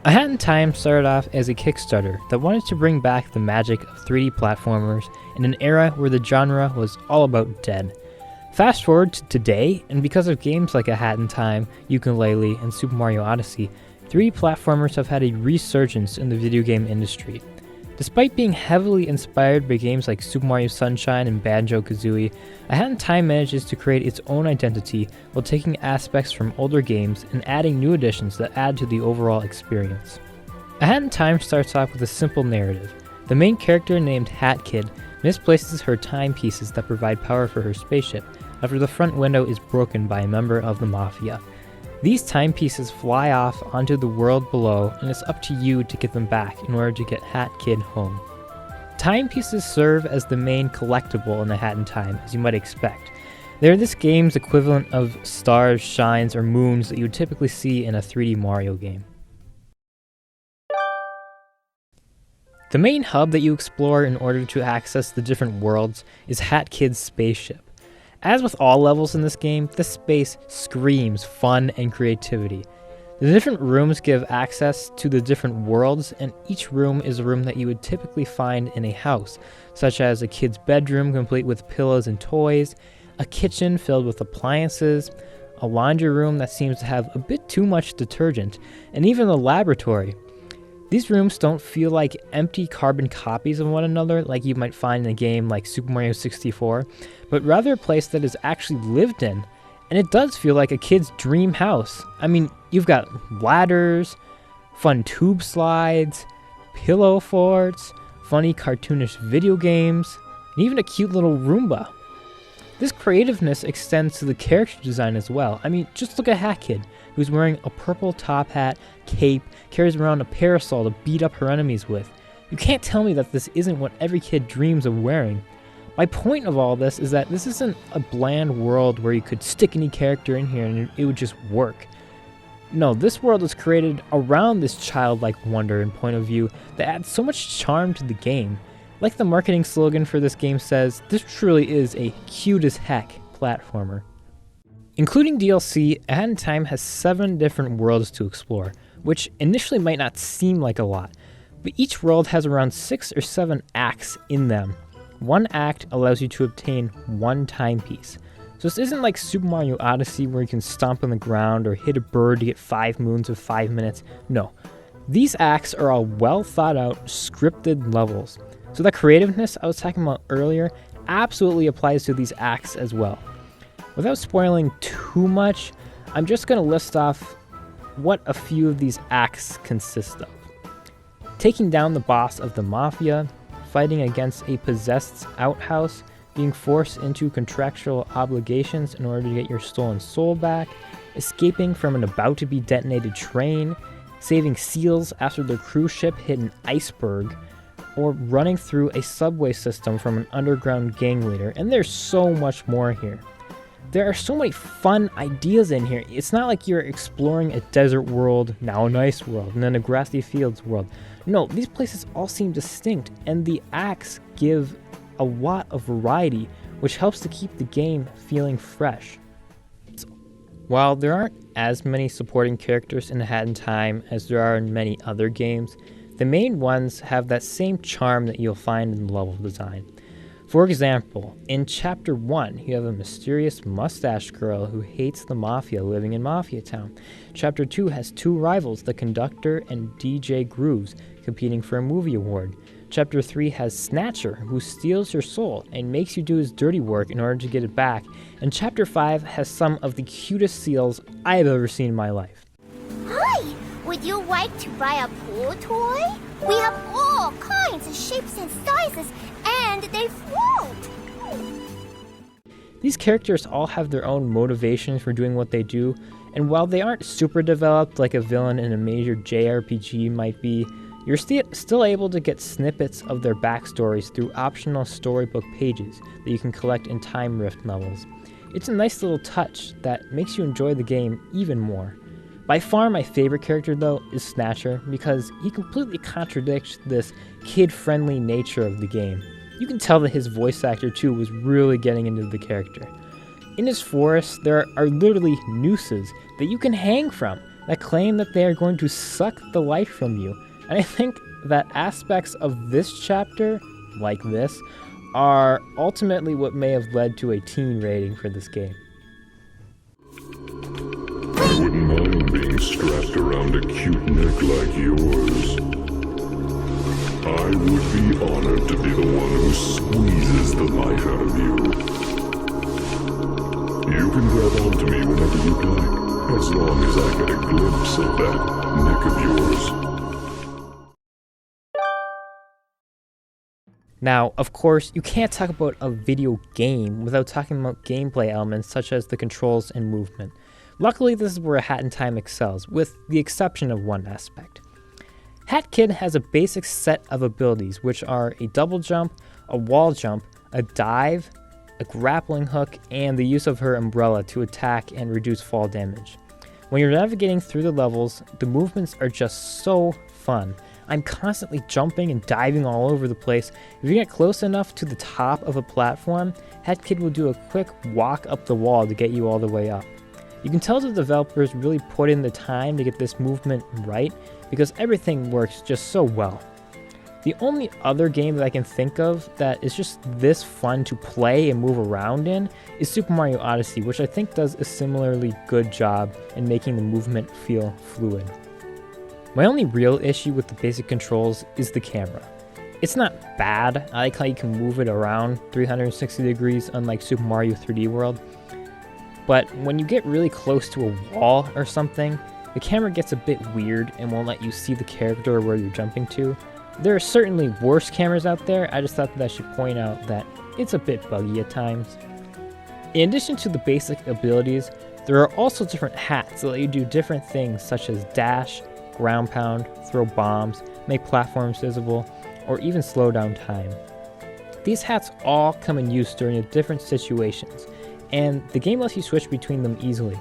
A Hat in Time started off as a Kickstarter that wanted to bring back the magic of 3D platformers in an era where the genre was all about dead. Fast forward to today, and because of games like A Hat in Time, Yooka-Laylee, and Super Mario Odyssey, 3D platformers have had a resurgence in the video game industry. Despite being heavily inspired by games like Super Mario Sunshine and Banjo Kazooie, A Hat in Time manages to create its own identity while taking aspects from older games and adding new additions that add to the overall experience. A Hat in Time starts off with a simple narrative. The main character, named Hat Kid, misplaces her timepieces that provide power for her spaceship after the front window is broken by a member of the Mafia. These timepieces fly off onto the world below, and it's up to you to get them back in order to get Hat Kid home. Timepieces serve as the main collectible in A Hat in Time, as you might expect. They're this game's equivalent of stars, shines, or moons that you would typically see in a 3D Mario game. The main hub that you explore in order to access the different worlds is Hat Kid's spaceship. As with all levels in this game, this space screams fun and creativity. The different rooms give access to the different worlds, and each room is a room that you would typically find in a house, such as a kid's bedroom complete with pillows and toys, a kitchen filled with appliances, a laundry room that seems to have a bit too much detergent, and even a laboratory. These rooms don't feel like empty carbon copies of one another like you might find in a game like Super Mario 64, but rather a place that is actually lived in, and it does feel like a kid's dream house. I mean, you've got ladders, fun tube slides, pillow forts, funny cartoonish video games, and even a cute little Roomba. This creativeness extends to the character design as well. I mean, just look at Hat Kid, who's wearing a purple top hat, cape, carries around a parasol to beat up her enemies with. You can't tell me that this isn't what every kid dreams of wearing. My point of all this is that this isn't a bland world where you could stick any character in here and it would just work. No, this world is created around this childlike wonder and point of view that adds so much charm to the game. Like the marketing slogan for this game says, this truly is a cute as heck platformer. Including DLC, A Hat in Time has 7 different worlds to explore, which initially might not seem like a lot, but each world has around 6 or 7 acts in them. One act allows you to obtain 1 timepiece. So this isn't like Super Mario Odyssey where you can stomp on the ground or hit a bird to get 5 moons of 5 minutes. No, these acts are all well thought out, scripted levels. So that creativeness I was talking about earlier absolutely applies to these acts as well. Without spoiling too much, I'm just going to list off what a few of these acts consist of. Taking down the boss of the Mafia, fighting against a possessed outhouse, being forced into contractual obligations in order to get your stolen soul back, escaping from an about-to-be detonated train, saving seals after their cruise ship hit an iceberg, or running through a subway system from an underground gang leader, and there's so much more here. There are so many fun ideas in here. It's not like you're exploring a desert world, now an ice world, and then a grassy fields world. No, these places all seem distinct, and the acts give a lot of variety, which helps to keep the game feeling fresh. While there aren't as many supporting characters in A Hat in Time as there are in many other games, the main ones have that same charm that you'll find in the level design. For example, in Chapter 1, you have a mysterious mustache girl who hates the Mafia living in Mafia Town. Chapter 2 has 2 rivals, the conductor and DJ Grooves, competing for a movie award. Chapter 3 has Snatcher, who steals your soul and makes you do his dirty work in order to get it back. And Chapter 5 has some of the cutest seals I've ever seen in my life. Hi! Would you like to buy a pool toy? We have all kinds of shapes and sizes, and they float! These characters all have their own motivations for doing what they do, and while they aren't super developed like a villain in a major JRPG might be, you're still able to get snippets of their backstories through optional storybook pages that you can collect in Time Rift levels. It's a nice little touch that makes you enjoy the game even more. By far my favorite character though is Snatcher, because he completely contradicts this kid-friendly nature of the game. You can tell that his voice actor too was really getting into the character. In his forest, there are literally nooses that you can hang from, that claim that they are going to suck the life from you. And I think that aspects of this chapter, like this, are ultimately what may have led to a teen rating for this game. I wouldn't mind being strapped around a cute neck like yours. I would be honored to be the one who squeezes the life out of you. You can grab onto me whenever you'd like, as long as I get a glimpse of that neck of yours. Now, of course, you can't talk about a video game without talking about gameplay elements such as the controls and movement. Luckily, this is where Hat in Time excels, with the exception of one aspect. Hat Kid has a basic set of abilities, which are a double jump, a wall jump, a dive, a grappling hook, and the use of her umbrella to attack and reduce fall damage. When you're navigating through the levels, the movements are just so fun. I'm constantly jumping and diving all over the place. If you get close enough to the top of a platform, Hat Kid will do a quick walk up the wall to get you all the way up. You can tell the developers really put in the time to get this movement right because everything works just so well. The only other game that I can think of that is just this fun to play and move around in is Super Mario Odyssey, which I think does a similarly good job in making the movement feel fluid. My only real issue with the basic controls is the camera. It's not bad. I like how you can move it around 360 degrees unlike Super Mario 3D World. But when you get really close to a wall or something, the camera gets a bit weird and won't let you see the character or where you're jumping to. There are certainly worse cameras out there. I just thought that I should point out that it's a bit buggy at times. In addition to the basic abilities, there are also different hats that let you do different things such as dash, ground pound, throw bombs, make platforms visible, or even slow down time. These hats all come in use during different situations, and the game lets you switch between them easily.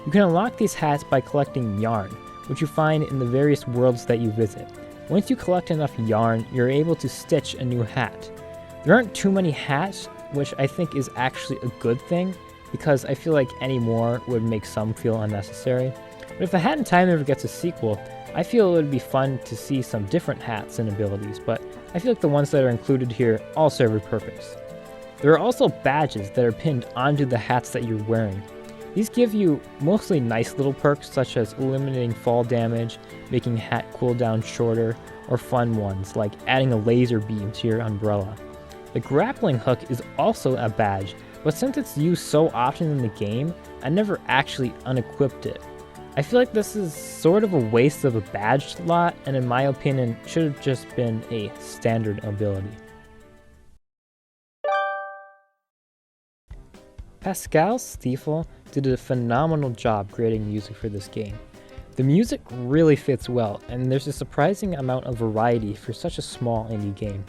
You can unlock these hats by collecting yarn, which you find in the various worlds that you visit. Once you collect enough yarn, you're able to stitch a new hat. There aren't too many hats, which I think is actually a good thing, because I feel like any more would make some feel unnecessary. But if the Hat in Time ever gets a sequel, I feel it would be fun to see some different hats and abilities, but I feel like the ones that are included here all serve a purpose. There are also badges that are pinned onto the hats that you're wearing. These give you mostly nice little perks such as eliminating fall damage, making hat cooldown shorter, or fun ones like adding a laser beam to your umbrella. The grappling hook is also a badge, but since it's used so often in the game, I never actually unequipped it. I feel like this is sort of a waste of a badge slot, and in my opinion, should have just been a standard ability. Pascal Stiefel did a phenomenal job creating music for this game. The music really fits well, and there's a surprising amount of variety for such a small indie game.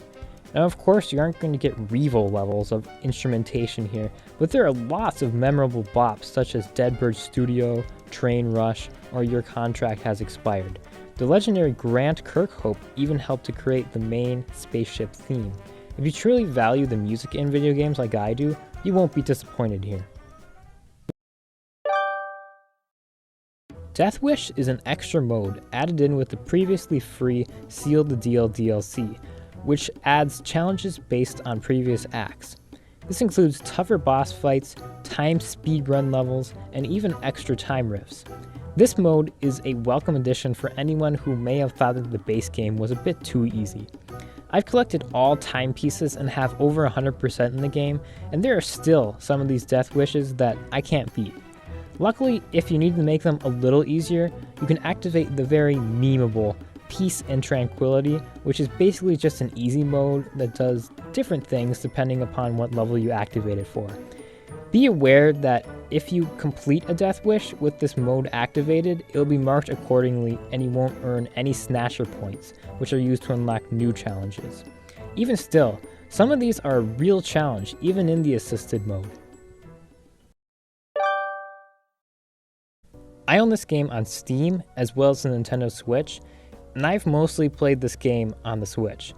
Now, of course, you aren't going to get Revo levels of instrumentation here, but there are lots of memorable bops such as Deadbird Studio, Train Rush, or Your Contract Has Expired. The legendary Grant Kirkhope even helped to create the main spaceship theme. If you truly value the music in video games like I do, you won't be disappointed here. Death Wish is an extra mode added in with the previously free Seal the Deal DLC, which adds challenges based on previous acts. This includes tougher boss fights, timed speedrun levels, and even extra time rifts. This mode is a welcome addition for anyone who may have thought that the base game was a bit too easy. I've collected all timepieces and have over 100% in the game, and there are still some of these death wishes that I can't beat. Luckily, if you need to make them a little easier, you can activate the very memeable Peace and Tranquility, which is basically just an easy mode that does different things depending upon what level you activate it for. Be aware that if you complete a death wish with this mode activated, it will be marked accordingly and you won't earn any snatcher points, which are used to unlock new challenges. Even still, some of these are a real challenge even in the assisted mode. I own this game on Steam as well as the Nintendo Switch, and I've mostly played this game on the Switch.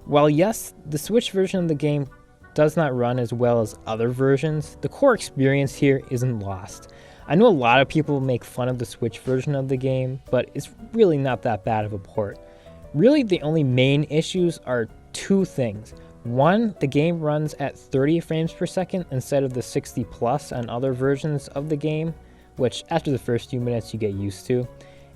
While yes, the Switch version of the game does not run as well as other versions, the core experience here isn't lost. I know a lot of people make fun of the Switch version of the game, but it's really not that bad of a port. Really, the only main issues are two things. One, the game runs at 30 frames per second instead of the 60 plus on other versions of the game, which after the first few minutes you get used to.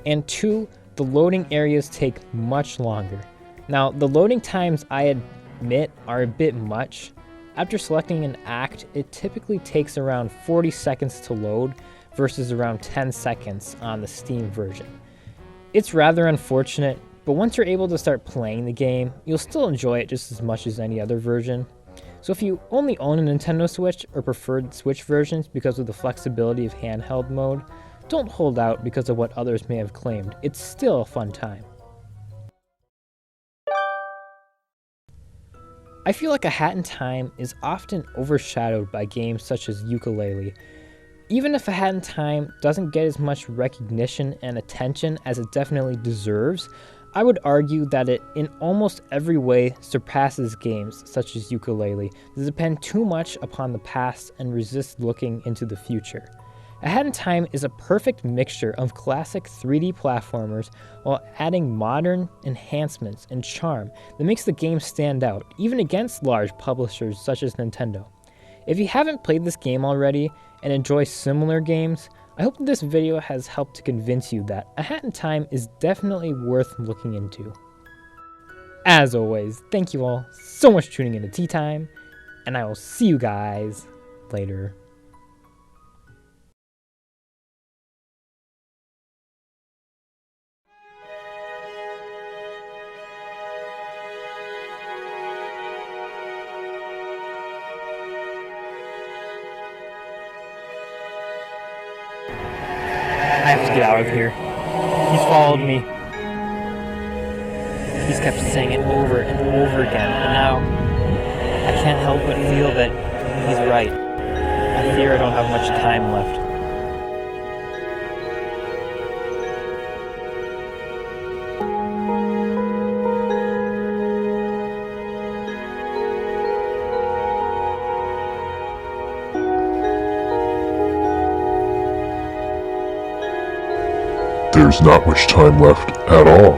And two, the loading areas take much longer. Now, the loading times, I admit, are a bit much. After selecting an act, it typically takes around 40 seconds to load versus around 10 seconds on the Steam version. It's rather unfortunate, but once you're able to start playing the game, you'll still enjoy it just as much as any other version. So if you only own a Nintendo Switch or preferred Switch versions because of the flexibility of handheld mode, don't hold out because of what others may have claimed. It's still a fun time. I feel like A Hat in Time is often overshadowed by games such as Yooka-Laylee. Even if A Hat in Time doesn't get as much recognition and attention as it definitely deserves, I would argue that it in almost every way surpasses games such as Yooka-Laylee that depend too much upon the past and resist looking into the future. A Hat in Time is a perfect mixture of classic 3D platformers while adding modern enhancements and charm that makes the game stand out, even against large publishers such as Nintendo. If you haven't played this game already and enjoy similar games, I hope that this video has helped to convince you that A Hat in Time is definitely worth looking into. As always, thank you all so much for tuning in to Tea Time, and I will see you guys later. I have to get out of here. He's followed me. He's kept saying it over and over again, and now I can't help but feel that he's right. I fear I don't have much time left. There's not much time left at all.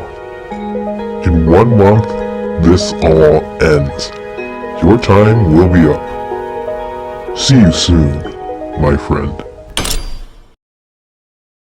In 1 month, this all ends. Your time will be up. See you soon, my friend.